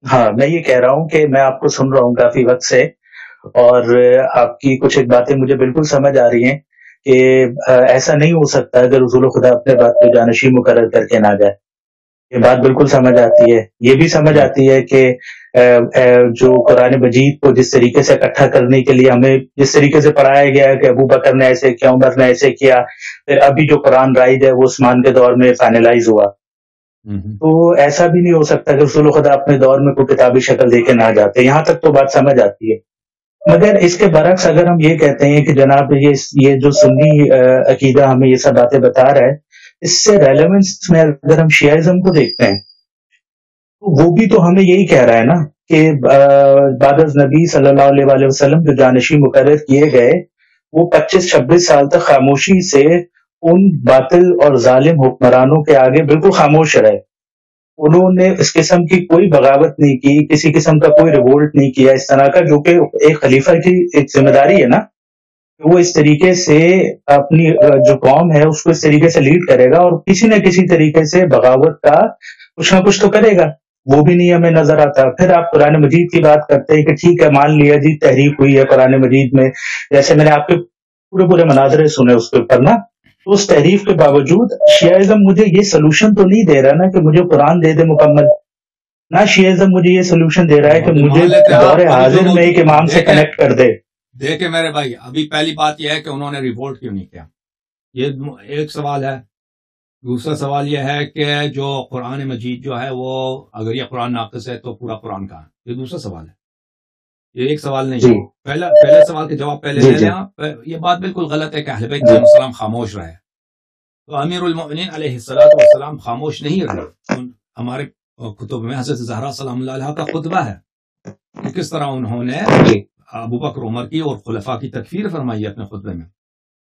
ہاں میں یہ کہہ رہا ہوں کہ میں آپ کو سن رہا ہوں کافی وقت سے، اور آپ کی کچھ ایک باتیں مجھے بالکل سمجھ آ رہی ہیں کہ ایسا نہیں ہو سکتا اگر رسول خدا اپنے بات کو جانشین مقرر کر کے نہ جائے. یہ بات بالکل سمجھ آتی ہے. یہ بھی سمجھ جی آتی ہے کہ جو قرآن مجید کو جس طریقے سے اکٹھا کرنے کے لیے ہمیں جس طریقے سے پڑھایا گیا ہے کہ ابو بکر نے ایسے کیا، عمر نے ایسے کیا، پھر ابھی جو قرآن رائج ہے وہ عثمان کے دور میں فائنلائز ہوا. ہوں تو ایسا بھی نہیں ہو سکتا کہ رسول خدا اپنے دور میں کوئی کتابی شکل دے کے نہ جاتے. یہاں تک تو بات سمجھ آتی ہے. مگر اس کے برعکس اگر ہم یہ کہتے ہیں کہ جناب یہ جو سنی عقیدہ ہمیں یہ سب باتیں بتا رہا ہے، اس سے ریلیونس میں اگر ہم شیعزم کو دیکھتے ہیں تو وہ بھی تو ہمیں یہی کہہ رہا ہے نا کہ بعد از نبی صلی اللہ علیہ وآلہ وسلم جو جانشی مقرر کیے گئے وہ 25-26 سال تک خاموشی سے ان باطل اور ظالم حکمرانوں کے آگے بالکل خاموش رہے. انہوں نے اس قسم کی کوئی بغاوت نہیں کی، کسی قسم کا کوئی ریوولٹ نہیں کیا اس طرح کا، جو کہ ایک خلیفہ کی ایک ذمہ داری ہے نا کہ وہ اس طریقے سے اپنی جو قوم ہے اس کو اس طریقے سے لیڈ کرے گا، اور کسی نہ کسی طریقے سے بغاوت کا کچھ نہ کچھ تو کرے گا. وہ بھی نہیں ہمیں نظر آتا. پھر آپ قرآن مجید کی بات کرتے ہیں کہ ٹھیک ہے مان لیا جی تحریف ہوئی ہے قرآن مجید میں، جیسے میں نے آپ کے پورے پورے مناظرے سنے اس کے اوپر نا، تو اس تحریف کے باوجود شیعزم مجھے یہ سلوشن تو نہیں دے رہا نا کہ مجھے قرآن دے دے مکمل. نہ شیعزم مجھے یہ سلوشن دے رہا ہے کہ مجھے مان لیتے ہیں دور آپ ابھی جو حاضر میں ایک امام سے دیکھیں کنیکٹ کر دے. دیکھیں میرے بھائی، ابھی پہلی بات یہ ہے کہ انہوں نے ریوولٹ کیوں نہیں کیا، یہ ایک سوال ہے. دوسرا سوال یہ ہے کہ جو قرآن مجید جو ہے وہ اگر یہ قرآن ناقص ہے تو پورا قرآن کہاں ہے، یہ دوسرا سوال ہے. یہ ایک سوال نہیں جی ہے. پہلے سوال کے جواب پہلے جی لے جی لیں آپ. یہ بات بالکل غلط ہے کہ اہل بیت جی علیہ السلام خاموش رہے. تو امیر المؤمنین علیہ السلام خاموش نہیں رہے. ہمارے کتب میں حضرت زہرا سلام اللہ علیہ کا خطبہ ہے کہ کس طرح انہوں نے جی ابو بکر عمر کی اور خلفاء کی تکفیر فرمائی اپنے خطبے میں،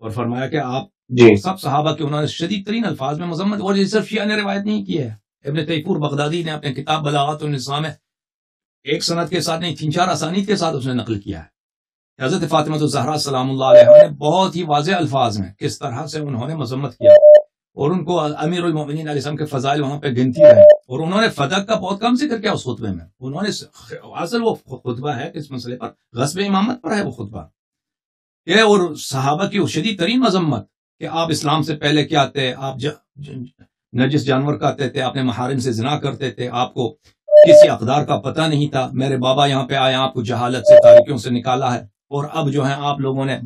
اور فرمایا کہ آپ جی سب صحابہ کے انہوں نے شدید ترین الفاظ میں مذمت، اور یہ صرف شیعہ نے روایت نہیں کی ہے. ابن تیفور بغدادی نے اپنے کتاب بلاغات النظام میں ایک سند کے ساتھ نہیں 3-4 اسانید کے ساتھ اس نے نقل کیا ہے. حضرت فاطمہ الزہرا سلام اللہ علیہ نے بہت ہی واضح الفاظ میں کس طرح سے انہوں نے مذمت کیا، اور ان کو امیر المؤمنین علیہ السلام کے فضائل وہاں پہ گنتی رہے. اور انہوں نے فدق کا بہت کم ذکر کیا اس خطبے میں. انہوں نے اصل وہ خطبہ ہے کس مسئلے پر، غصب امامت پر ہے وہ خطبہ، یہ اور صحابہ کی شدید ترین مذمت کہ آپ اسلام سے پہلے کیا تھے، آپ نجس جانور کھاتے تھے، اپنے محارم سے زنا کرتے تھے، آپ کو کسی اقدار کا پتہ نہیں تھا. میرے بابا یہاں پہ آئے، آپ کو جہالت سے تاریکیوں سے نکالا ہے، اور اب جو ہے آپ لوگوں نے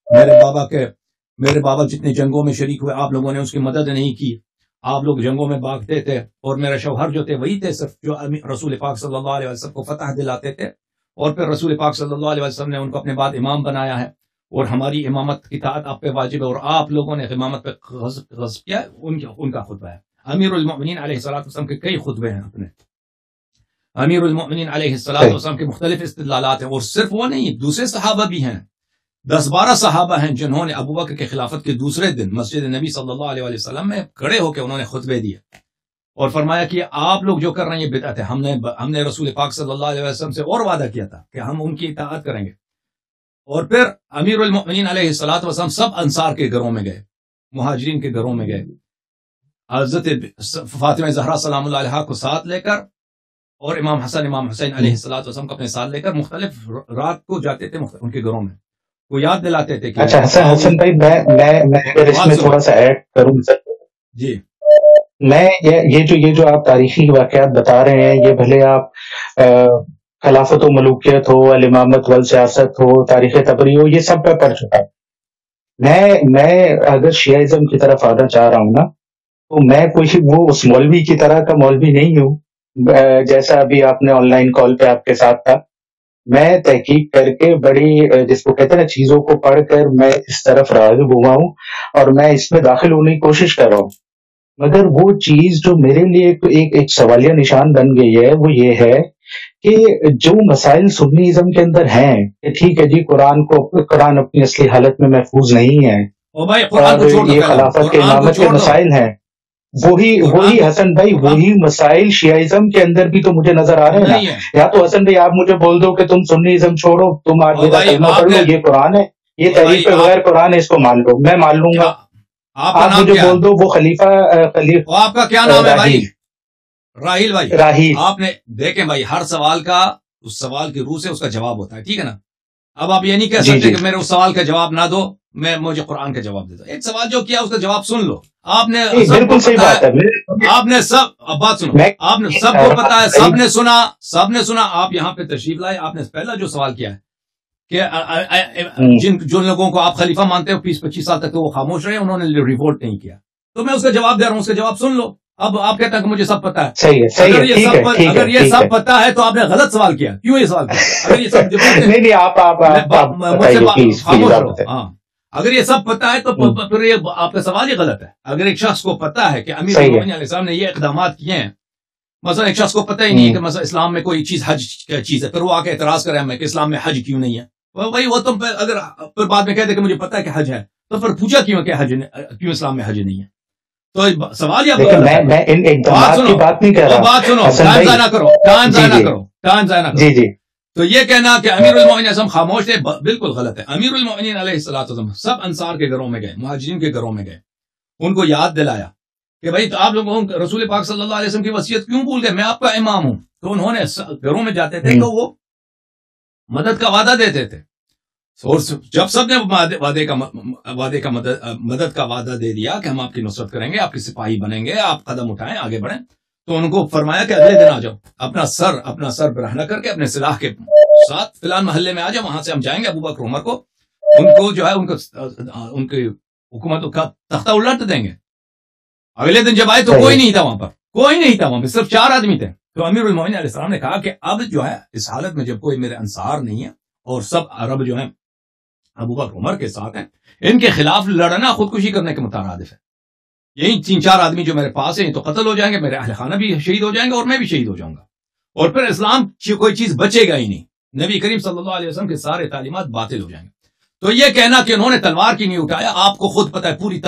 میرے بابا جتنے جنگوں میں شریک ہوئے آپ لوگوں نے اس کی مدد نہیں کی. آپ لوگ جنگوں میں بھاگتے تھے، اور میرے شوہر جو تھے وہی تھے صرف جو رسول پاک صلی اللہ علیہ وسلم کو فتح دلاتے تھے، اور پھر رسول پاک صلی اللہ علیہ وسلم نے ان کو اپنے بعد امام بنایا ہے، اور ہماری امامت کی اطاعت آپ پہ واجب ہے، اور آپ لوگوں نے امامت پہ غصب کیا. ان کا خطبہ ہے. امیر المؤمنین علیہ السلام کے کئی خطبے ہیں اپنے. امیر المؤمنین علیہ السلام کے مختلف استدلالات ہیں، اور صرف وہ نہیں، دوسرے صحابہ بھی ہیں. 10-12 صحابہ ہیں جنہوں نے ابو بکر کے خلافت کے دوسرے دن مسجد نبی صلی اللہ علیہ وسلم میں کھڑے ہو کے انہوں نے خطبے دیے اور فرمایا کہ آپ لوگ جو کر رہے ہیں یہ بدعت ہے. ہم نے رسول پاک صلی اللہ علیہ وسلم سے اور وعدہ کیا تھا کہ ہم ان کی اطاعت کریں گے. اور پھر امیر المؤمنین علیہ السلام سب انصار کے گھروں میں گئے، مہاجرین کے گھروں میں گئے، حضرت فاطمہ زہرا سلام اللہ علیہ کو ساتھ لے کر، اور امام حسن امام حسین علیہ السلام کو اپنے ساتھ لے کر مختلف رات کو جاتے تھے ان کے گھروں میں، وہ یاد دلاتے تھے کہ اچھا حسن بھائی میں اگر اس میں تھوڑا سا ایڈ کروں جی میں یہ جو آپ تاریخی واقعات بتا رہے ہیں، یہ بھلے آپ خلافت و ملوکیت ہو، الامامت والسیاست ہو، تاریخ تبری ہو، یہ سب پہ پڑ چکا ہے. میں اگر شیعزم کی طرف آنا چاہ رہا ہوں نا، تو میں کوئی وہ اس مولوی کی طرح کا مولوی نہیں ہوں جیسا ابھی آپ نے آن لائن کال پہ آپ کے ساتھ تھا. میں تحقیق کر کے بڑی جس کو کہتے ہیں نا چیزوں کو پڑھ کر میں اس طرف راغب ہوا ہوں، اور میں اس میں داخل ہونے کی کوشش کر رہا ہوں. مگر وہ چیز جو میرے لیے ایک سوالیہ نشان بن گئی ہے وہ یہ ہے کہ جو مسائل سنی ازم کے اندر ہیں کہ ٹھیک ہے جی قرآن اپنی اصلی حالت میں محفوظ نہیں ہے، اور یہ خلافت کے امامت کے مسائل ہیں، وہی حسن بھائی وہی مسائل شیعزم کے اندر بھی تو مجھے نظر آ رہے ہیں نا. یا تو حسن بھائی آپ مجھے بول دو کہ تم سنی ازم چھوڑو، تم آج میرا کلمہ پڑھ لو، یہ قرآن ہے، یہ تحریف پہ بغیر قرآن ہے، اس کو مان لو، میں مان لوں گا. آپ مجھے بول دو وہ خلیفہ آپ کا کیا نام ہے بھائی؟ راہیل بھائی راہیل آپ نے دیکھیں بھائی، ہر سوال کا اس سوال کی روح سے اس کا جواب ہوتا ہے، ٹھیک ہے نا؟ اب آپ یہ نہیں کہہ سکتے کہ میرے اس سوال کا جواب نہ دو، مجھے قرآن کا جواب دے دو. ایک سوال جو کیا اس کا جواب سن لو. آپ نے بالکل صحیح بات ہے. آپ نے اب بات سنو، آپ نے سب کو پتا ہے، سب نے سنا. آپ یہاں پہ تشریف لائے، آپ نے پہلا جو سوال کیا ہے کہ جن لوگوں کو آپ خلیفہ مانتے ہو 20-25 سال تک تو وہ خاموش رہے، انہوں نے ریوولٹ نہیں کیا. تو میں اس کا جواب دے رہا ہوں، اس کا جواب سن لو. اب آپ کہتے ہیں کہ مجھے سب پتا ہے. اگر یہ سب پتا ہے تو آپ نے غلط سوال کیا. کیوں یہ سوال کیا؟ اگر یہ سب نہیں آپ خاموش رہو. ہاں، اگر یہ سب پتا ہے تو پھر یہ آپ کا سوال ہی غلط ہے. اگر ایک شخص کو پتا ہے کہ امیر المومنین علیہ السلام نے یہ اقدامات کیے ہیں، مثلا ایک شخص کو پتہ ہی نہیں ہے کہ مثلا اسلام میں کوئی چیز حج کا چیز ہے، پھر وہ آ کے اعتراض کرے ہمیں کہ اسلام میں حج کیوں نہیں ہے. وہی وہ تم اگر پھر بعد میں کہتے کہ مجھے پتا ہے کہ حج ہے، تو پھر پوچھا کیوں کہ حج کیوں اسلام میں حج نہیں ہے؟ تو سوال یہ بات سنو، ٹائم ضائع نہ کرو. جی جی. تو یہ کہنا کہ امیر المومنین اعظم خاموش تھے، بالکل غلط ہے. امیر المومنین علیہ السلام سب انصار کے گھروں میں گئے، مہاجرین کے گھروں میں گئے، ان کو یاد دلایا کہ بھائی آپ لوگوں رسول پاک صلی اللہ علیہ وسلم کی وصیت کیوں بھول گئے؟ میں آپ کا امام ہوں. تو انہوں نے گھروں میں جاتے تھے تو وہ مدد کا وعدہ دیتے تھے. اور جب سب نے مدد کا وعدہ دے دیا کہ ہم آپ کی نصرت کریں گے، آپ کے سپاہی بنیں گے، آپ قدم اٹھائیں، آگے بڑھیں، تو ان کو فرمایا کہ اگلے دن آ جاؤ، اپنا سر برہنہ کر کے اپنے سلاح کے ساتھ فلان محلے میں آ جاؤ، وہاں سے ہم جائیں گے ابو بکر عمر کو ان کو جو ہے ان کی حکومت کا تختہ الٹ دیں گے. اگلے دن جب آئے تو کوئی نہیں تھا وہاں پہ، صرف 4 آدمی تھے. تو امیر المومنین علیہ السلام نے کہا کہ اب جو ہے اس حالت میں جب کوئی میرے انصار نہیں ہے اور سب عرب جو ہیں ابو بکر عمر کے ساتھ ہیں، ان کے خلاف لڑنا خودکشی کرنے کے مترادف ہے. یہی 3-4 آدمی جو میرے پاس ہیں تو قتل ہو جائیں گے، میرے اہل خانہ بھی شہید ہو جائیں گے اور میں بھی شہید ہو جاؤں گا، اور پھر اسلام کی کوئی چیز بچے گا ہی نہیں. نبی کریم صلی اللہ علیہ وسلم کے سارے تعلیمات باطل ہو جائیں گے. تو یہ کہنا کہ انہوں نے تلوار کی نہیں اٹھایا، آپ کو خود پتہ ہے پوری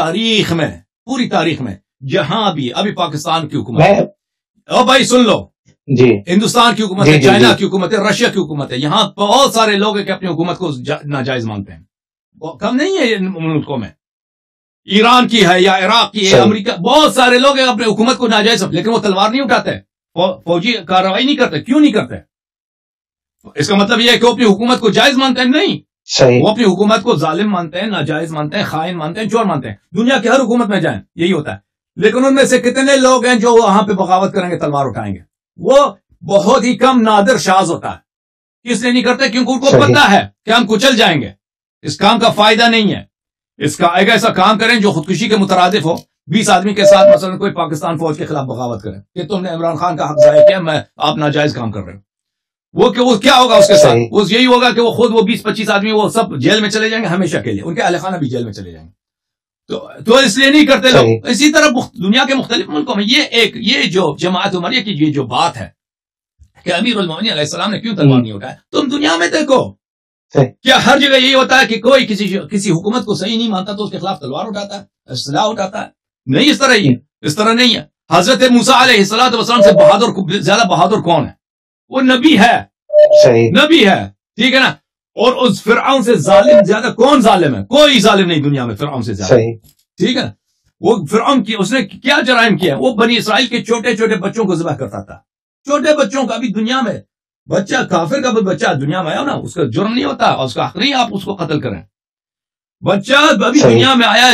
تاریخ میں جہاں بھی ابھی پاکستان کی حکومت ہے، او بھائی سن لو جی، ہندوستان کی حکومت ہے، چائنا کی حکومت ہے، رشیا کی حکومت ہے، یہاں بہت سارے لوگ ہیں کہ اپنی حکومت کو ناجائز مانتے ہیں. کم نہیں ہے ان ملکوں میں، ایران کی ہے یا عراق کی ہے، امریکہ، بہت سارے لوگ ہیں اپنی حکومت کو ناجائز، لیکن وہ تلوار نہیں اٹھاتے، فوجی کارروائی نہیں کرتے. کیوں نہیں کرتے؟ اس کا مطلب یہ ہے کہ وہ اپنی حکومت کو جائز مانتے ہیں؟ نہیں، وہ اپنی حکومت کو ظالم مانتے ہیں، ناجائز مانتے ہیں، خائن مانتے ہیں، چور مانتے ہیں. دنیا کی ہر حکومت میں جائیں یہی ہوتا ہے. لیکن ان میں سے کتنے لوگ ہیں جو وہاں پہ بغاوت کریں گے، تلوار اٹھائیں گے؟ وہ بہت ہی کم، نادر شاذ ہوتا ہے. اس لیے نہیں کرتے کیونکہ ان کو پتا ہے کہ ہم کچل جائیں گے، اس کام کا فائدہ نہیں ہے. اس کا ایک ایسا کام کریں جو خودکشی کے مترادف ہو. 20 آدمی کے ساتھ مثلا کوئی پاکستان فوج کے خلاف بغاوت کرے کہ تم نے عمران خان کا حق ضائع کیا، آپ ناجائز کام کر رہے ہو. وہ کیا ہوگا اس کے ساتھ؟ وہ یہی ہوگا کہ وہ خود وہ 20-25 آدمی وہ سب جیل میں چلے جائیں گے ہمیشہ کے لیے، ان کے اہل خانہ بھی جیل میں چلے جائیں گے. تو اس لیے نہیں کرتے لوگ. اسی طرح دنیا کے مختلف ملکوں میں یہ جو جماعت عمریہ کی یہ جو بات ہے کہ امیر المومنین علیہ السلام نے کیوں تلوار نہیں اٹھایا، تم دنیا میں دیکھو کیا ہر جگہ یہی ہوتا ہے کہ کوئی کسی حکومت کو صحیح نہیں مانتا تو اس کے خلاف تلوار اٹھاتا ہے، اسلحہ اٹھاتا ہے؟ نہیں، اس طرح نہیں ہے. حضرت موسیٰ علیہ السلام سے زیادہ بہادر کون ہے؟ وہ نبی ہے، ٹھیک ہے نا. اور اس فرعون سے ظالم زیادہ کون ظالم ہے؟ کوئی ظالم نہیں دنیا میں فرعون سے زیادہ، ٹھیک ہے نا. وہ فرعون کی اس نے کیا جرائم کیا؟ وہ بنی اسرائیل کے چھوٹے چھوٹے بچوں کو ذبح کرتا تھا، چھوٹے بچوں کا. ابھی دنیا میں بچہ، کافر کا بچہ دنیا میں آیا نا، اس کا جرم نہیں ہوتا اور اس کا حق نہیں آپ اس کو قتل کریں. بچہ ابھی دنیا میں آیا،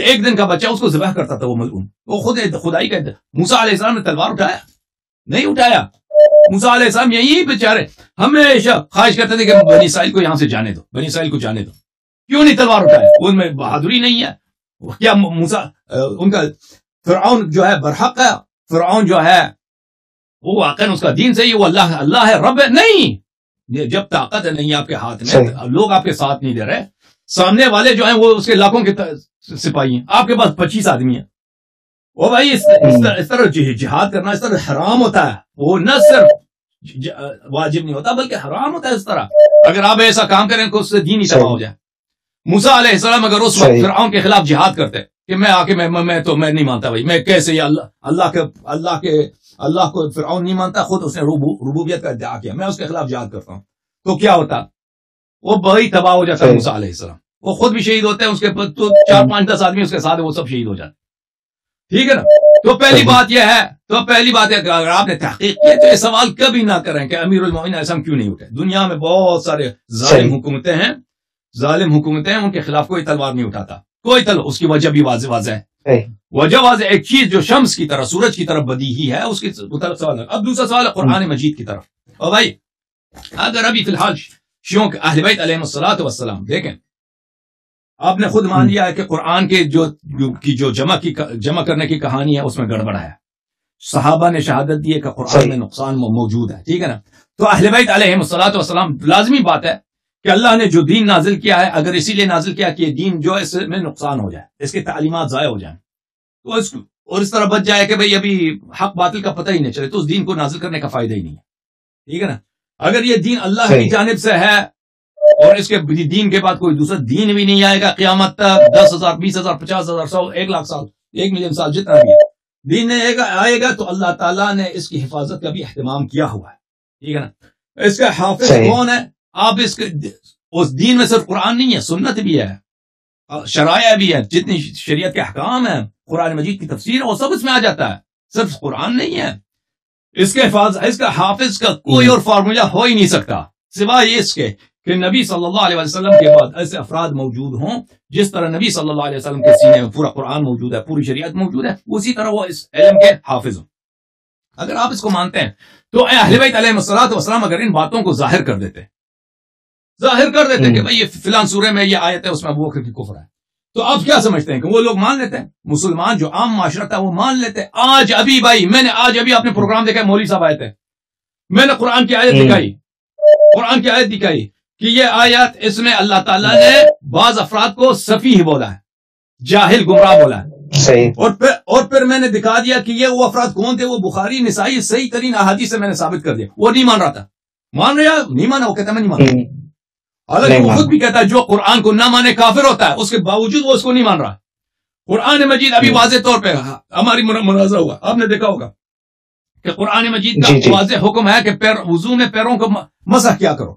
1 دن کا بچہ، اس کو ذبح کرتا تھا وہ ملعون. وہ خود خدائی کا. موسیٰ علیہ السلام نے تلوار اٹھایا؟ نہیں اٹھایا. موسیٰ علیہ السلام یہی بیچارے ہمیشہ خواہش کرتے تھے کہ بنی اسرائیل کو یہاں سے جانے دو، بنی اسرائیل کو جانے دو. کیوں نہیں تلوار اٹھائے؟ ان میں بہادری نہیں ہے کیا؟ موسیٰ ان کا فرعون جو ہے برحق ہے، فرعون جو ہے وہ واقعا اس کا دین صحیح، وہ اللہ ہے، رب ہے. نہیں، جب طاقت نہیں آپ کے ہاتھ میں، لوگ آپ کے ساتھ نہیں دے رہے، سامنے والے جو ہیں وہ اس کے لاکھوں کے سپاہی ہیں، آپ کے پاس 25 آدمی ہیں. وہ بھائی اس طرح جہاد کرنا اس طرح حرام ہوتا ہے. وہ نہ صرف واجب نہیں ہوتا بلکہ حرام ہوتا ہے اس طرح. اگر آپ ایسا کام کریں کہ اس سے دین ہی تباہ ہو جائے. موسیٰ علیہ السلام اگر اس وقت فرعون کے خلاف جہاد کرتے کہ میں آ کے میں نہیں مانتا بھائی، میں کیسے اللہ کو فرعون نہیں مانتا، خود اس نے ربوبیت کا ادعا کیا، میں اس کے خلاف جہاد کرتا ہوں، تو کیا ہوتا؟ وہ بڑی تباہ ہو جاتا ہے موسیٰ علیہ السلام. وہ خود بھی شہید ہوتے ہیں، اس کے 4-5-10 آدمی اس کے ساتھ وہ سب شہید ہو جاتے، ٹھیک ہے نا. تو پہلی بات یہ ہے کہ اگر آپ نے تحقیق کی تو یہ سوال کبھی نہ کریں کہ امیر المومنین ایسا کیوں نہیں اٹھے. دنیا میں بہت سارے ظالم حکومتیں ہیں, ان کے خلاف کوئی تلوار نہیں اٹھاتا, کوئی تلوار. اس کی وجہ بھی واضح ہے. وجہ واضح, ایک چیز جو شمس کی طرف, سورج کی طرف بدی ہی ہے, اس کی طرف سوال ہے. اب دوسرا سوال ہے قرآن مجید کی طرف. اور بھائی اگر ابھی فی الحال شیعوں کے اہل بیت علیہم الصلوۃ والسلام دیکھیں, آپ نے خود مان لیا ہے کہ قرآن کے جو جمع کرنے کی کہانی ہے اس میں گڑبڑ ہے. صحابہ نے شہادت دی ہے کہ قرآن میں نقصان موجود ہے, ٹھیک ہے نا. تو اہل بیت علیہم الصلوۃ والسلام, لازمی بات ہے کہ اللہ نے جو دین نازل کیا ہے, اگر اسی لیے نازل کیا کہ یہ دین جو ہے اس میں نقصان ہو جائے, اس کی تعلیمات ضائع ہو جائیں, تو اس طرح بچ جائے کہ بھئی ابھی حق باطل کا پتہ ہی نہیں چلے, تو اس دین کو نازل کرنے کا فائدہ ہی نہیں ہے, ٹھیک ہے نا. اگر یہ دین اللہ کی جانب سے ہے اور اس کے دین کے بعد کوئی دوسرا دین بھی نہیں آئے گا قیامت تک, 10,000 20,000 50,000 100 1,00,000 سال 1,000,000 سال جتنا بھی دین آئے گا, تو اللہ تعالیٰ نے اس کی حفاظت کا بھی اہتمام کیا ہوا ہے, ٹھیک ہے نا. اس کا حافظ کون ہے؟ آپ اس دین میں صرف قرآن نہیں ہے, سنت بھی ہے, شرائع بھی ہے, جتنی شریعت کے احکام ہیں, قرآن مجید کی تفسیر ہے, وہ سب اس میں آ جاتا ہے, صرف قرآن نہیں ہے. اس کا حافظ کا کوئی اور فارمولا ہو ہی نہیں سکتا سوائے اس کے کہ نبی صلی اللہ علیہ وسلم کے بعد ایسے افراد موجود ہوں, جس طرح نبی صلی اللہ علیہ وسلم کے سینے میں پورا قرآن موجود ہے, پوری شریعت موجود ہے, اسی طرح وہ اس علم کے حافظ ہوں. اگر آپ اس کو مانتے ہیں تو اہل بیت علیہ الصلوۃ والسلام اگر ان باتوں کو ظاہر کر دیتے کہ بھئی یہ فلان سورے میں یہ آیت ہے, اس میں ابو بکر کی کفر ہے, تو آپ کیا سمجھتے ہیں کہ وہ لوگ مان لیتے ہیں؟ مسلمان جو عام معاشرت ہے وہ مان لیتے ہیں. آج ابھی میں نے اپنے پروگرام دیکھا, مولوی صاحب آئے تھے, میں نے قرآن کی آیت دکھائی کہ یہ آیت, اس میں اللہ تعالیٰ نے بعض افراد کو سفیہ بولا ہے, جاہل گمراہ بولا ہے, اور پھر میں نے دکھا دیا کہ یہ وہ افراد کون تھے. وہ بخاری نسائی صحیح ترین احادیث سے میں نے ثابت کر دیا. وہ نہیں مان رہا تھا, مان رہا نہیں مانا, وہ کہتا میں نہیں مانتا, حالانکہ وہ خود بھی کہتا ہے جو قرآن کو نہ مانے کافر ہوتا ہے, اس کے باوجود وہ اس کو نہیں مان رہا. قرآن مجید ابھی واضح طور پہ ہماری مناظرہ ہوا, آپ نے دیکھا ہوگا کہ قرآن مجید کا واضح حکم ہے کہ وضو میں پیروں کو مسح کیا کرو.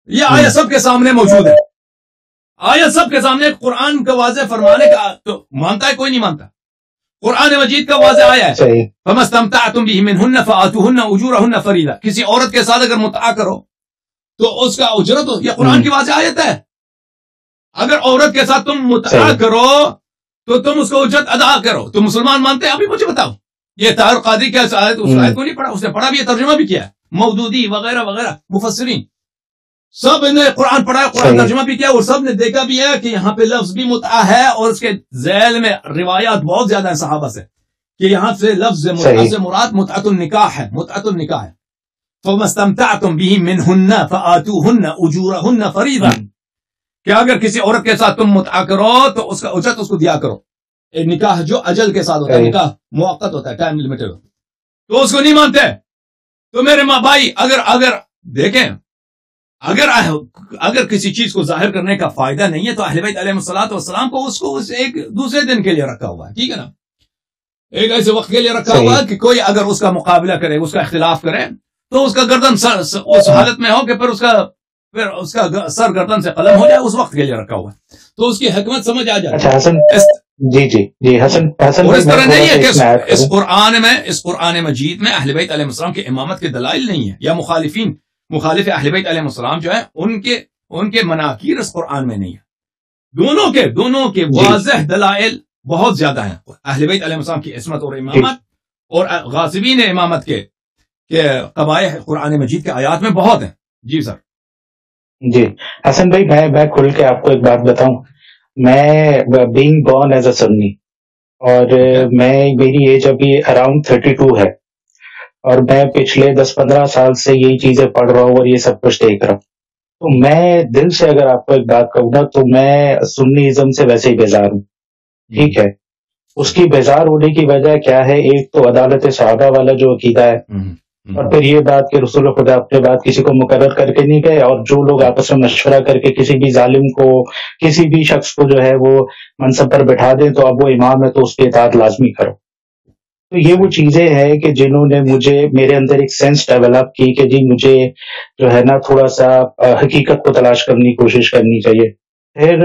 یہ آیت سب کے سامنے موجود ہے, آیت سب کے سامنے. قرآن کا واضح فرمانے کا تو مانتا ہے, کوئی نہیں مانتا. قرآن مجید کا واضح آیا ہے فَمَا اسْتَمْتَعْتُمْ بِهِ مِنْهُنَّ فَآتُوهُنَّ أُجُورَهُنَّ فَرِيضَةً. کسی عورت کے ساتھ اگر متعا کرو تو اس کا اجرت ہو, یہ قرآن کی واضح آیت ہے. اگر عورت کے ساتھ تم متعا کرو تو تم اس کو اجرت ادا کرو. تو مسلمان مانتے ہیں؟ ابھی مجھے بتاؤ. یہ طاہر قادری کیا آیت, اس آیت کو نہیں پڑھا, اس نے پڑھا بھی ہے, ترجمہ بھی کیا ہے, مودودی وغیرہ وغیرہ مفسرین سب نے قرآن پڑھا ہے, قرآن ترجمہ بھی کیا, اور سب نے دیکھا بھی ہے کہ یہاں پہ لفظ بھی متعا ہے, اور اس کے ذیل میں روایات بہت زیادہ ہیں صحابہ سے کہ یہاں سے لفظ متعا سے مراد متعۃ النکاح ہے, متعۃ النکاح ہے. فَمَا اسْتَمْتَعْتُمْ بِهِ مِنْهُنَّ فَآتُوهُنَّ أُجُورَهُنَّ فَرِيضَةً. کہ اگر کسی عورت کے ساتھ تم متعا کرو تو اس کا اجرت اس کو دیا کرو. ایک نکاح جو اجل کے ساتھ ہوتا ہے, نکاح موقت ہوتا ہے, ٹائم لمیٹڈ ہوتا ہے, تو اس کو نہیں مانتے. تو میرے ماں بھائی اگر دیکھیں, اگر کسی چیز کو ظاہر کرنے کا فائدہ نہیں ہے تو اہل بیت علیہ الصلوۃ والسلام کو اس کو ایک دوسرے دن کے لیے رکھا ہوا ہے, ٹھیک ہے نا, ایک ایسے وقت کے لیے رکھا ہوا ہے کہ کوئی اگر اس کا مقابلہ کرے, اس کا اختلاف کرے, تو اس کا گردن اس حالت میں ہو کہ پھر اس کا سر گردن سے قلم ہو جائے, اس وقت کے لیے رکھا ہوا ہے, تو اس کی حکمت سمجھ آ جائے. اچھا حسن جی حسن اور اس طرح نہیں ہے کہ اس قرآن مجید میں اہل بیت علیہ السلام کی امامت کے دلائل نہیں ہے, یا مخالف اہل بیت علیہ السلام جو ہے ان کے مناکیر اس قرآن میں نہیں ہے. دونوں کے واضح دلائل بہت زیادہ ہیں. اہل بیت علیہ السلام کی عصمت اور امامت, اور غاصبین امامت کے قبائح قرآن مجید کے آیات میں بہت ہیں. جی سر. جی حسن بھائی, میں کھل کے آپ کو ایک بات بتاؤں. میں بینگ بورن ایز اے سنی, اور میری ایج ابھی اراؤنڈ 32 ہے, اور میں پچھلے 10-15 سال سے یہی چیزیں پڑھ رہا ہوں اور یہ سب کچھ دیکھ رہا ہوں. تو میں دل سے اگر آپ کو ایک بات کہوں نا, تو میں سنیزم سے ویسے ہی بیزار ہوں, ٹھیک ہے. اس کی بیزار ہونے کی وجہ کیا ہے؟ ایک تو عدالت صحابہ والا جو عقیدہ ہے, اور پھر یہ بات کہ رسول خدا اپنے بات کسی کو مقرر کر کے نہیں گئے, اور جو لوگ آپس میں مشورہ کر کے کسی بھی ظالم کو, کسی بھی شخص کو جو ہے وہ منصب پر بٹھا دیں تو اب وہ امام ہے تو اس کی اطاعت لازمی کرو. تو یہ وہ چیزیں ہیں کہ جنہوں نے میرے اندر ایک سینس ڈیولپ کی کہ جی مجھے جو ہے نا تھوڑا سا حقیقت کو تلاش کرنے کی کوشش کرنی چاہیے. پھر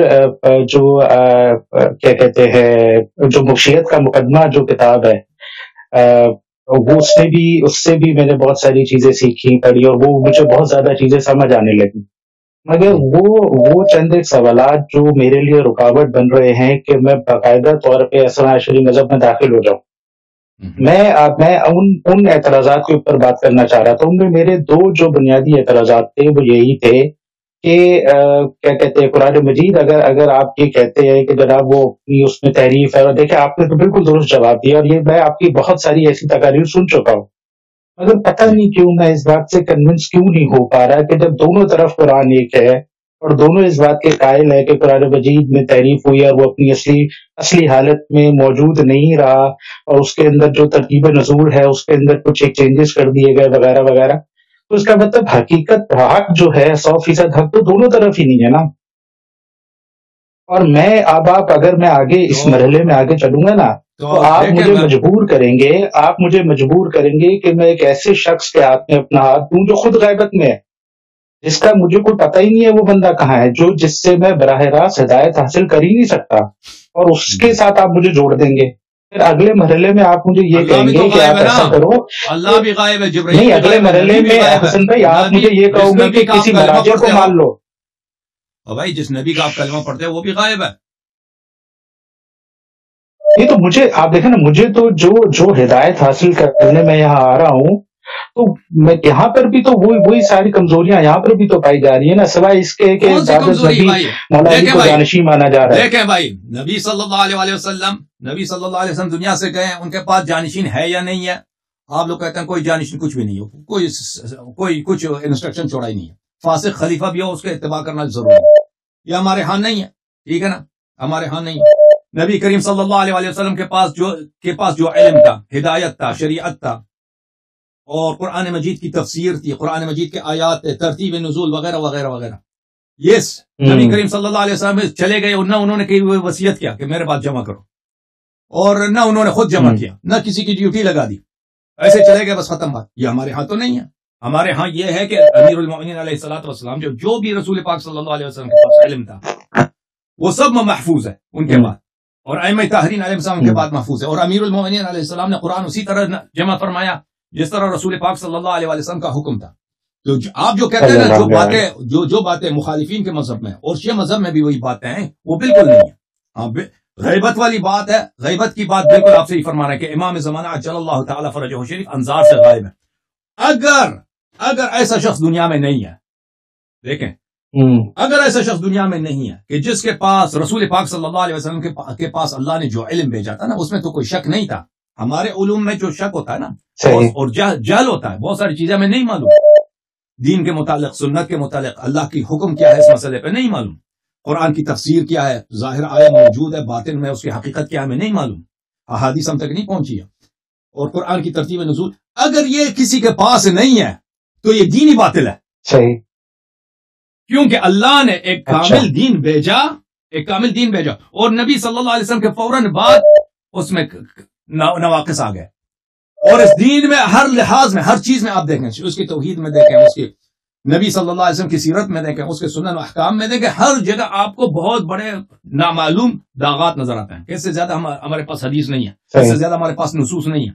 جو کیا کہتے ہیں جو مکشیت کا مقدمہ جو کتاب ہے، وہ اس سے بھی میں نے بہت ساری چیزیں سیکھی پڑھی، اور وہ مجھے بہت زیادہ چیزیں سمجھ آنے لگی. مگر وہ چند ایک سوالات جو میرے لیے رکاوٹ بن رہے ہیں کہ میں باقاعدہ طور پہ اثنا عشری مذہب میں داخل ہو جاؤں. میں ان اعتراضات کے اوپر بات کرنا چاہ رہا تھا. ان میں میرے دو جو بنیادی اعتراضات تھے وہ یہی تھے کہ کیا کہتے ہیں قرآن مجید، اگر آپ یہ کہتے ہیں کہ جناب وہ اس میں تحریف ہے، اور دیکھیں آپ نے تو بالکل درست جواب دیا، اور یہ میں آپ کی بہت ساری ایسی تقاریر سن چکا ہوں، مگر پتہ نہیں کیوں میں اس بات سے کنونس کیوں نہیں ہو پا رہا کہ جب دونوں طرف قرآن ایک ہے اور دونوں اس بات کے قائل ہے کہ قرآن مجید میں تحریف ہوئی اور وہ اپنی اصلی حالت میں موجود نہیں رہا، اور اس کے اندر جو ترتیب نزول ہے اس کے اندر کچھ ایک چینجز کر دیے گئے وغیرہ وغیرہ، تو اس کا مطلب حقیقت حق جو ہے 100% حق تو دونوں طرف ہی نہیں ہے نا. اور میں اب اگر میں آگے اس مرحلے میں آگے چلوں گا نا تو آپ مجھے مجبور کریں گے کہ میں ایک ایسے شخص کے ہاتھ میں اپنا ہاتھ دوں جو خود غیبت میں ہے، جس کا مجھے کوئی پتہ ہی نہیں ہے وہ بندہ کہاں ہے، جس سے میں براہ راست ہدایت حاصل کر ہی نہیں سکتا، اور اس کے ساتھ آپ مجھے جوڑ دیں گے. پھر اگلے مرحلے میں آپ مجھے یہ کہیں گے کہ آپ ایسا کرو. اللہ بھی غائب ہے، جبرائیل نہیں، اگلے مرحلے میں حسن بھائی آپ مجھے یہ کہو گے کہ کسی مراجع کو مان لو. اور بھائی جس نبی کا آپ کلمہ پڑھتے ہیں وہ بھی غائب ہے. یہ تو مجھے آپ دیکھیں نا، مجھے تو جو ہدایت حاصل کرنے میں یہاں آ رہا ہوں، تو میں یہاں پر بھی تو وہی ساری کمزوریاں یہاں پر بھی تو پائی جا رہی ہیں نا، سوائے اس کے کہ مولا علی کو جانشین مانا جا رہا ہے. دیکھیں بھائی، نبی صلی اللہ علیہ وسلم دنیا سے گئے، ان کے پاس جانشین ہے یا نہیں ہے؟ آپ لوگ کہتے ہیں کوئی جانشین کچھ بھی نہیں ہو، کوئی کچھ انسٹرکشن چھوڑا ہی نہیں ہے. فاسق خلیفہ بھی ہو اس کے اتباع کرنا ضروری ہے. یہ ہمارے ہاں نہیں ہے، ٹھیک ہے نا، ہمارے ہاں نہیں ہے. نبی کریم صلی اللہ علیہ وسلم کے پاس جو علم تھا، ہدایت تھا، شریعت تھا، اور قرآن مجید کی تفسیر تھی، قرآن مجید کے آیات تھے، ترتیب نزول وغیرہ وغیرہ وغیرہ. یس نبی کریم صلی اللہ علیہ وسلم چلے گئے، اور نہ انہوں نے کہیں وصیت کیا کہ میرے پاس جمع کرو، اور نہ انہوں نے خود جمع کیا، نہ کسی کی ڈیوٹی لگا دی، ایسے چلے گئے، بس ختم بات. یہ ہمارے ہاں تو نہیں ہے. ہمارے ہاں یہ ہے کہ امیر المؤمنین علیہ الصلوۃ والسلام جو بھی رسول پاک صلی اللہ علیہ وسلم کے پاس علم تھا وہ سب محفوظ ہے ان کے بعد، اور ائمہ طاہرین علیہ السلام کے بعد محفوظ ہے. اور امیر المؤمنین علیہ السلام نے قرآن اسی طرح جمع فرمایا جس طرح رسول پاک صلی اللہ علیہ وسلم کا حکم تھا. تو آپ جو کہتے ہیں نا جو باتیں مخالفین کے مذہب میں اور شیعہ مذہب میں بھی وہی باتیں ہیں، وہ بالکل نہیں ہے. ہاں غیبت والی بات ہے، غیبت کی بات بالکل آپ سے ہی فرما رہے ہیں کہ امام زمانہ عجل اللہ تعالی فرجہ شریف انظار سے غائب ہے. اگر ایسا شخص دنیا میں نہیں ہے، دیکھیں، اگر ایسا شخص دنیا میں نہیں ہے کہ جس کے پاس رسول پاک صلی اللہ علیہ وسلم کے پاس اللہ نے جو علم بھیجا تھا نا، اس میں تو کوئی شک نہیں تھا. ہمارے علوم میں جو شک ہوتا ہے نا، اور جہل ہوتا ہے، بہت ساری چیزیں ہمیں نہیں معلوم، دین کے متعلق، سنت کے متعلق، اللہ کی حکم کیا ہے اس مسئلے پہ نہیں معلوم، قرآن کی تفسیر کیا ہے، ظاہر آیا موجود ہے، باطن میں اس کی حقیقت کیا ہمیں نہیں معلوم، احادیث ہم تک نہیں پہنچی ہے، اور قرآن کی ترتیب نزول اگر یہ کسی کے پاس نہیں ہے تو یہ دینی باطل ہے. صحیح، کیونکہ اللہ نے ایک کامل دین بھیجا، اور نبی صلی اللہ علیہ وسلم کے فوراً بعد اس میں نواقص آ گئے، اور اس دین میں ہر لحاظ میں، ہر چیز میں آپ دیکھیں، اس کی توحید میں دیکھیں، اس کی نبی صلی اللہ علیہ وسلم کی سیرت میں دیکھیں، اس کے سنن و احکام میں دیکھیں، ہر جگہ آپ کو بہت بڑے نامعلوم داغات نظر آتے ہیں. اس سے زیادہ ہمارے پاس حدیث نہیں ہے، اس سے زیادہ ہمارے پاس نصوص نہیں ہے.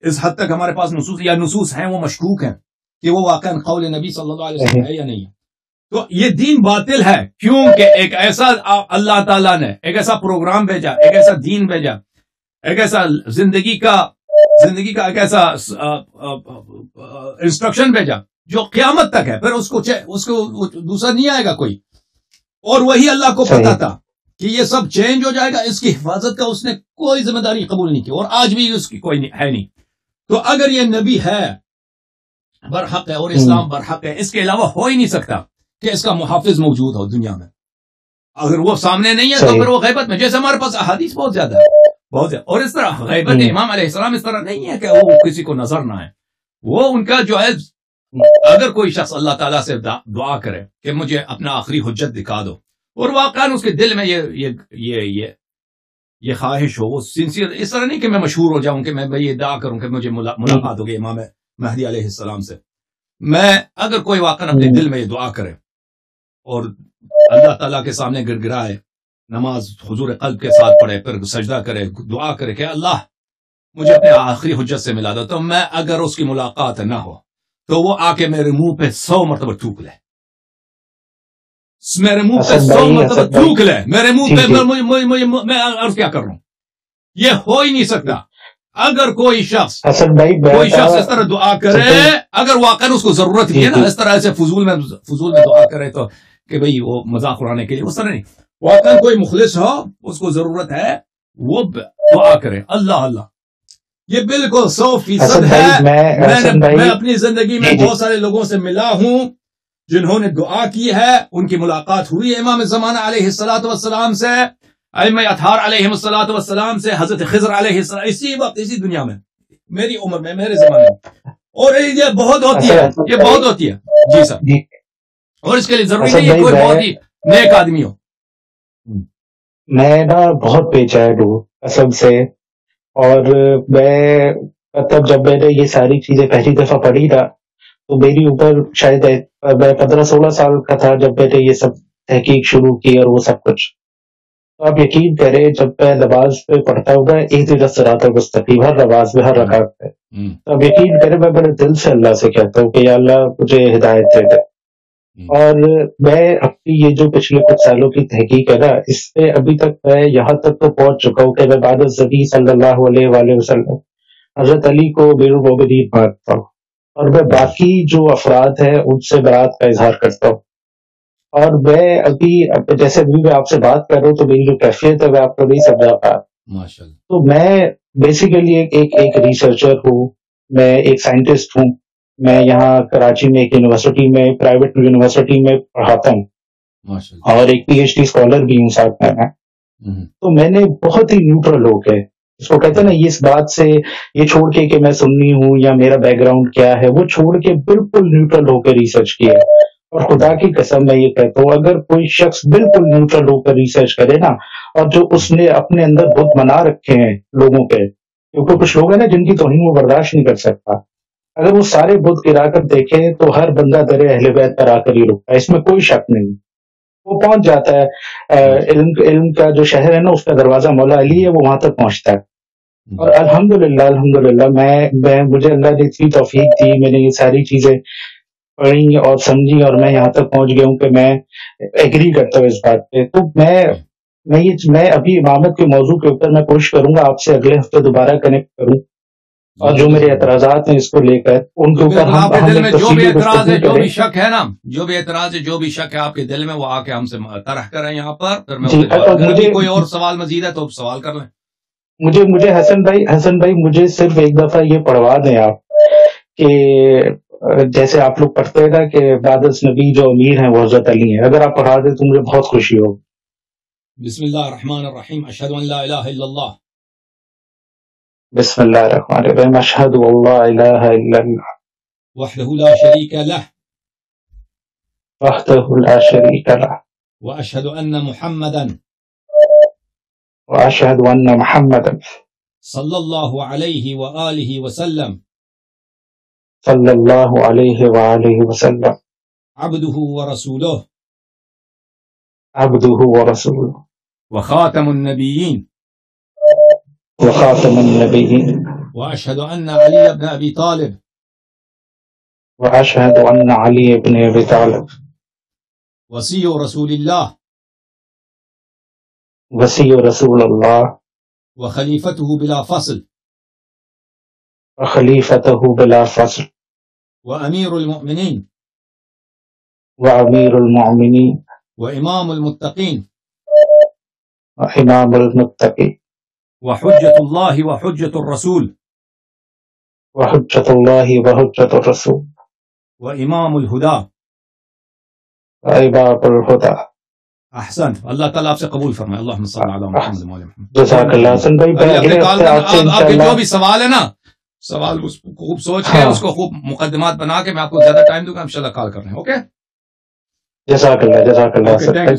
اس حد تک ہمارے پاس نصوص ہیں وہ مشکوک ہیں کہ وہ واقعا قول نبی صلی اللہ علیہ وسلم ہے یا نہیں ہے. تو یہ دین باطل ہے، کیونکہ ایک ایسا اللہ تعالیٰ نے ایک ایسا پروگرام بھیجا، ایک ایسا دین بھیجا، ایک ایسا زندگی کا ایک ایسا انسٹرکشن بھیجا جو قیامت تک ہے، پھر اس کو دوسرا نہیں آئے گا کوئی. اور وہی اللہ کو پتا تھا کہ یہ سب چینج ہو جائے گا، اس کی حفاظت کا اس نے کوئی ذمہ داری قبول نہیں کی، اور آج بھی اس کی کوئی ہے نہیں. تو اگر یہ نبی ہے برحق ہے اور اسلام برحق ہے، اس کے علاوہ ہو ہی نہیں سکتا کہ اس کا محافظ موجود ہو دنیا میں. اگر وہ سامنے نہیں ہے تو پھر وہ غیبت میں، جیسے ہمارے پاس احادیث بہت زیادہ ہے، بہت زیادہ. اور اس طرح غیبت امام علیہ السلام اس طرح نہیں ہے کہ وہ کسی کو نظر نہ آئے. وہ ان کا جو ہے، اگر کوئی شخص اللہ تعالیٰ سے دعا کرے کہ مجھے اپنا آخری حجت دکھا دو، اور واقعا اس کے دل میں یہ خواہش ہو، وہ سنسیئر، اس طرح نہیں کہ میں مشہور ہو جاؤں کہ میں یہ دعا کروں کہ مجھے ملاقات ہوگی امام مہدی علیہ السلام سے. میں اگر کوئی واقعا اپنے دل میں یہ دعا کرے اور اللہ تعالیٰ کے سامنے گڑ گڑائے، نماز حضور قلب کے ساتھ پڑھے، پھر سجدہ کرے، دعا کرے کہ اللہ مجھے اپنے آخری حجت سے ملا دو، تو میں اگر اس کی ملاقات نہ ہو تو وہ آ کے میرے منہ پہ 100 مرتبہ تھوک لے، میرے منہ پہ 100 مرتبہ تھوک لے، میرے منہ پہ میں عرض کیا کر رہا ہوں؟ یہ ہو ہی نہیں سکتا۔ اگر کوئی شخص اس طرح دعا کرے، اگر واقعا اس کو ضرورت بھی ہے نا، اس طرح سے فضول میں دعا کرے تو کہ بھئی وہ مذاق اڑانے کے لیے، اس طرح نہیں، واقعا کوئی مخلص ہو، اس کو ضرورت ہے، وہ دعا کرے اللہ اللہ۔ یہ بالکل 100% ہے۔ میں اپنی زندگی میں بہت سارے لوگوں سے ملا ہوں جنہوں نے دعا کی ہے، ان کی ملاقات ہوئی ہے امام زمانہ علیہ الصلوۃ والسلام سے، ائمہ اطہار علیہ الصلوۃ والسلام سے، حضرت خضر علیہ السلام، اسی وقت اسی دنیا میں، میری عمر میں، میرے زمانے میں، اور یہ بہت ہوتی ہے، یہ بہت ہوتی ہے جی سر۔ اور اس کے لیے ضروری نہیں ہے کوئی بہت ہی نیک آدمی ہو۔ میں نا بہت بے چین ہوں قسم سے، اور میں مطلب جب میں نے یہ ساری چیزیں پہلی دفعہ پڑھی نا تو میری عمر شاید میں 15-16 سال کا تھا جب میں نے یہ سب تحقیق شروع کی اور وہ سب کچھ۔ تو آپ یقین کریں جب میں نماز پہ پڑھتا ہوں نا اہدنا الصراط المستقیم، ہر نماز میں، ہر رکعت میں، تو آپ یقین کریں میں بڑے دل سے اللہ سے کہتا ہوں کہ یا اللہ مجھے ہدایت دے دے۔ اور میں اپنی یہ جو پچھلے کچھ سالوں کی تحقیق ہے نا، اس میں ابھی تک میں یہاں تک تو پہنچ چکا ہوں کہ میں بعد النبی صلی اللہ علیہ وآلہ وسلم حضرت علی کو امیر المومنین مانتا ہوں، اور میں باقی جو افراد ہیں ان سے برات کا اظہار کرتا ہوں۔ اور میں ابھی جیسے ابھی میں آپ سے بات کر رہا ہوں تو میری جو کیفیت ہے میں آپ کو نہیں سمجھا پا، تو میں بیسیکلی ایک ریسرچر ہوں، میں ایک سائنٹسٹ ہوں، میں یہاں کراچی میں ایک یونیورسٹی میں، پرائیویٹ یونیورسٹی میں پڑھاتا ہوں، اور ایک پی ایچ ڈی اسکالر بھی ہوں ساتھ میں۔ تو میں نے بہت ہی نیوٹرل ہو کے، اس کو کہتے ہیں نا، اس بات سے یہ چھوڑ کے کہ میں سنی ہوں یا میرا بیک گراؤنڈ کیا ہے، وہ چھوڑ کے بالکل نیوٹرل ہو کے ریسرچ کیا ہے۔ اور خدا کی قسم میں یہ کہتا ہوں اگر کوئی شخص بالکل نیوٹرل ہو کر ریسرچ کرے نا، اور جو اس نے اپنے اندر بت بنا رکھے ہیں لوگوں کے، کیونکہ کچھ لوگ ہیں نا جن کی توہین وہ برداشت نہیں کر سکتا، اگر وہ سارے بت گرا کر دیکھے تو ہر بندہ در اہل بیت پر آ کر ہی رکتا ہے، اس میں کوئی شک نہیں، وہ پہنچ جاتا ہے۔ علم کا جو شہر ہے نا اس کا دروازہ مولا علی ہے، وہ وہاں تک پہنچتا ہے۔ اور الحمدللہ میں مجھے اللہ نے اتنی توفیق دی، میں نے یہ ساری چیزیں پڑھی اور سمجھی، اور میں یہاں تک پہنچ گیا ہوں کہ میں ایگری کرتا ہوں اس بات پہ۔ تو میں ابھی امامت کے موضوع کے اوپر میں کوشش کروں گا آپ سے اگلے ہفتے دوبارہ کنیکٹ کروں، اور جو میرے اعتراضات ہیں اس کو لے کر ان کے اوپر آپ کے دل میں جو بھی اعتراض ہے، جو بھی شک ہے نا، جو بھی اعتراض ہے، جو بھی شک ہے آپ کے دل میں، وہ آ کے ہم سے طرح کریں یہاں پر، پھر میں کوئی اور سوال مزید ہے تو سوال کر لیں۔ مجھے حسن بھائی مجھے صرف ایک دفعہ یہ پڑھوا دیں آپ کہ جیسے آپ لوگ پڑھتے ہیں نا کہ بعد نبی جو امیر ہیں وہ حضرت علی ہیں، اگر آپ پڑھا دیں تو مجھے بہت خوشی ہوگی۔ بسم اللہ الرحمن الرحیم، اشہد ان لا الہ الا اللہ، بسم اللہ الرحمن الرحیم، اشہد ان لا الہ الا اللہ، وحدہ لا شریک لہ، وحدہ لا شریک لہ، واشہد ان محمدا واشہد ان محمدا صلی اللہ علیہ وآلہ وسلم صلی اللہ علیہ وآلہ وسلم عبدہ ورسولہ عبدہ ورسولہ وخاتم النبیین وخاتم النبیین واشہد ان علی بن ابی طالب واشہد ان علی بن ابی طالب وصی رسول اللہ وصی رسول اللہ وخلیفتہ بلا فصل وخلیفتہ بلا فصل وامیر المؤمنین وامیر المؤمنین وامام المتقین وامام المتقین وحجۃ اللہ وحجۃ الرسول وحجۃ اللہ وحجۃ الرسول وامام الہدی وامام الہدی۔ احسن، اللہ تعالیٰ آپ سے قبول فرمائے، اللہم صل علی محمد وعلی محمد۔ جزاک اللہ حسن بھائی، آپ کے جو بھی سوال ہے نا، سوال اس کو خوب سوچ کے، اس کو خوب مقدمات بنا کے، میں آپ کو زیادہ ٹائم دوں گا، انشاءاللہ کال کر رہے ہیں۔ اوکے، جزاک اللہ